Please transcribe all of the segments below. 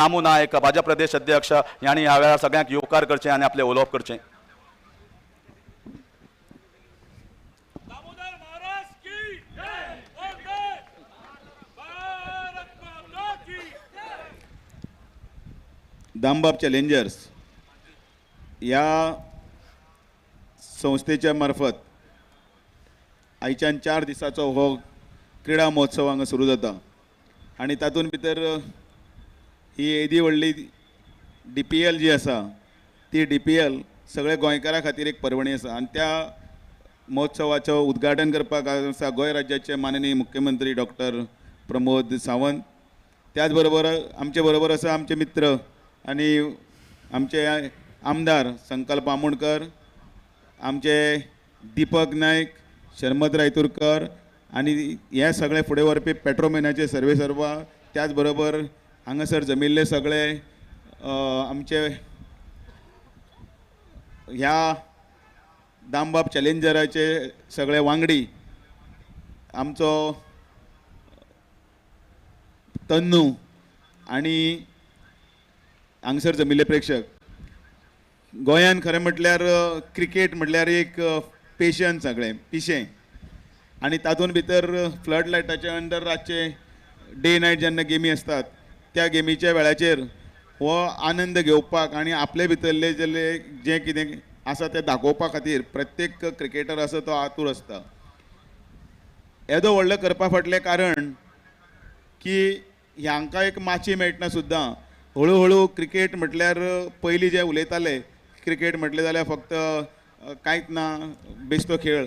रामू नायक भाजप प्रदेश अध्यक्ष यांनी ह्या वेळार सगळ्यांक येवकार करचे आणि आपले उलोवप करचे। दामबाब चॅलेंजर्स या संस्थेच्या मार्फत आयच्यान 4 दिसाचो हो क्रीडा महोत्सव हांगा सुरू जाता आणि तातूंत भितर ही येदी व्हडली DPL जी आसा ती DPL सगळे गोंयकारां खातीर एक पर्वणी आसा आणि त्या महोत्सवाचो उद्घाटन करपाक आसा गोंय राज्याचे माननीय मुख्यमंत्री डॉक्टर प्रमोद सावंत। त्याच बरोबर आमचे बरोबर आसा आमचे मित्र आणि आमचे आमदार संकल्प आमोणकर, आमचे दीपक नायक, शर्मद रायतुरकर आणि हे सगळे फुडें व्हरपी पेट्रोमॅनाचे सर्वेसर्वा, त्याच बरोबर हांगासर जमिल्ले सगळे आमचे ह्या दामबाब चॅलेंजराचे सगळे वांगडी, आमचो तन्नू आणि हांगसर जमिल्ले प्रेक्षक। गोंयान खरें म्हटल्यार क्रिकेट म्हटल्यार एक पेशन सगळें पिशें आणि तातूंत भितर फ्लड लायटाच्या अंडर रातचे डे नायट जेन्ना गेमी आसतात त्या गेमीच्या वेळाचेर हो आनंद घेवपाक आणि आपले भितरले जे कितें आसा तें दाखोवपा खातीर प्रत्येक क्रिकेटर आसा तो आतूर आसता। येदो व्हडलो करपा फाटलें कारण की हांकां एक माची मेळटना सुद्दां हळू हळू क्रिकेट म्हटल्यार पयलीं जे उलयताले क्रिकेट म्हटलें जाल्यार फक्त कांयच ना बेश्तो खेळ,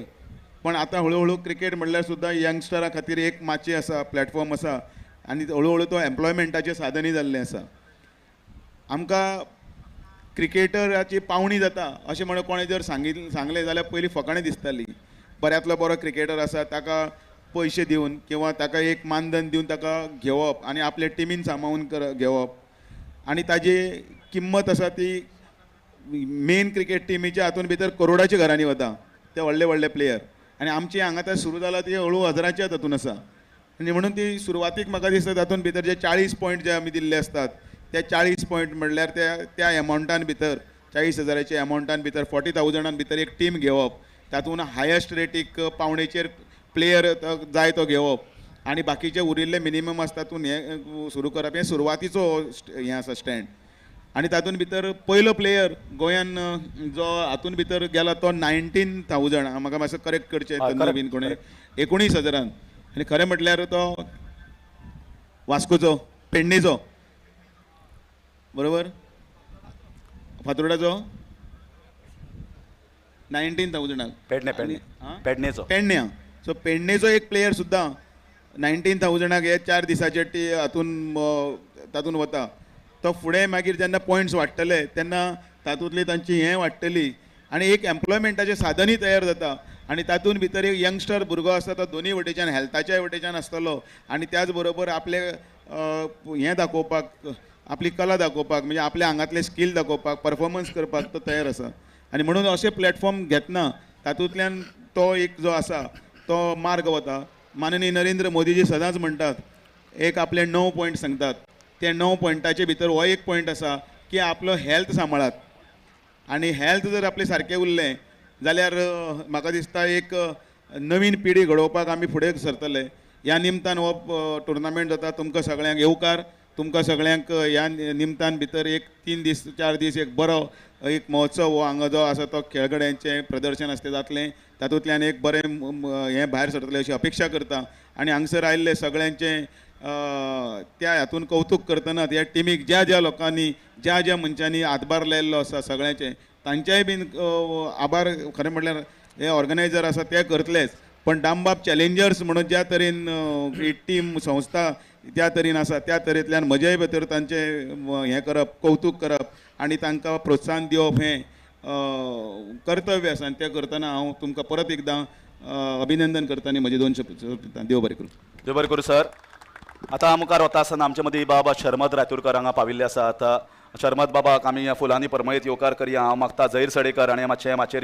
पण आतां हळू हळू क्रिकेट म्हटल्यार सुद्दां यंगस्टरा खातीर एक माची आसा, प्लॅटफॉर्म आसा आनी हळू हळू तो एम्प्लॉयमेंटाचें साधनय जाल्लें आसा। आमकां क्रिकेटराची पावणी जाता अशें म्हणून कोणें जर सांगलें जाल्यार पयलीं फकाणां दिसतालीं। बऱ्यांतलो बरो क्रिकेटर आसा ताका पयशे दिवन किंवा ताका एक मानधन दिवन ताका घेवप आनी आपले टिमीन सांबाळून घेवप आणि ताजी किंमत आसा ती मेन क्रिकेट टिमीच्या हातूंत भितर करोडाच्या घरांनी वता, ते व्हडले व्हडले प्लेयर। आणि आमची हांगा ते सुरू जाला ती हळू हजाराच्या तातूंत आसा आनी म्हणून ती सुरवातीक म्हाका दिसता तातूंत भितर जे 40 पॉयंट जे आमी दिल्ले असतात ते 40 पॉयंट म्हणल्यार त्या एमावंटान भितर 40,000च्या एमावंटान भितर 40,000 भितर एक टीम घेवप, तातूंत हायस्ट रेटीक पावणेचेर प्लेयर जाय तो घेवप आणि बाकीचे उरिल्ले मिनिमम आसता तातूंत हें सुरू करप। हें सुरवातीचो हें आसा स्टँड आणि तातूंत भितर पयलो प्लेयर गोंयान जो हातूंत भितर गेला तो 19,000 म्हाका मातसो करेक्ट करचें नवीन कोणें 19,000 आनी खरें म्हटल्यार तो वास्कोचो पेडणेचो बरोबर फातोर्डाचो 19,000 पेडणे सो पेडणेचो एक प्लेयर सुद्दां 19,000 हे 4 दिसाचे हातून तातूंत वता। तो फुडें मागीर जेन्ना पॉयंट्स वाडटले तेन्ना तातूंतली तांची हें वाडटली आनी एक एम्प्लॉयमेंटाचें साधनय तयार जाता आनी तातूंत भितर एक यंगस्टर भुरगो आसता तो दोनूय वटेच्यान हेल्थाच्या वटेच्यान आसतलो आनी त्याच बरोबर आपले हें दाखोवपाक, आपली कला दाखोवपाक, म्हणजे आपल्या आंगातले स्कील दाखोवपाक, परफॉर्मन्स करपाक तो तयार आसा। आनी म्हणून अशें प्लॅटफॉर्म घेतना तातूंतल्यान तो एक जो आसा तो मार्ग वता। माननीय नरेंद्र मोदीजी सदांच म्हणटात एक आपले 9 पॉयंट सांगतात, ते 9 पॉयंटाचे भितर हो एक पॉयंट आसा की आपलो हेल्थ सांबाळात आणि हेल्थ जर आपले सारकें उरलें जाल्यार म्हाका दिसता एक नवीन पिढी घडोवपाक आमी फुडें सरतले। ह्या निमतान हो टुर्नामेंट जाता, तुमकां सगळ्यांक येवकार, तुमकां सगळ्यांक ह्या निमतान भितर एक 3 दीस 4 दीस एक बरो एक महोत्सव हो हांगा जो आसा तो खेळगड्यांचें प्रदर्शन आसता जातलें, तातूंतल्यान एक बरें हें भायर सरतलें अशी अपेक्षा करता आनी हांगसर आयिल्ले सगळ्यांचें त्या हातून कौतुक करतना ह्या टिमीक ज्या ज्या लोकांनी ज्या ज्या मनशांनी हातभार लायिल्लो आसा सगळ्यांचे तांचेय बीन आभार खरें म्हटल्यार हे ऑर्गनायझर आसा ते करतलेच, पण दामबाब चॅलेंजर्स म्हणून ज्या तरेन ही टीम संस्था त्या तरेन आसा त्या तरेंतल्यान म्हजेय भितर तांचें हें करप, कौतुक करप आणि तांकां प्रोत्साहन दिवप हें कर्तव्य आसा आनी तें करतना हांव तुमकां परत एकदां अभिनंदन करता आनी म्हजे 2 शब्द देव बरें करूं। देव बरें करूं सर। आता मुखार वता आसतना आमचे मदीं बाबा शर्मद रायतुरकर हांगा पाविल्ले आसात। शर्मद बाबाक आमी फुलांनी परमळीत येवकार करया। हांव मागता झैर सडेकर आनी मातशें माचेर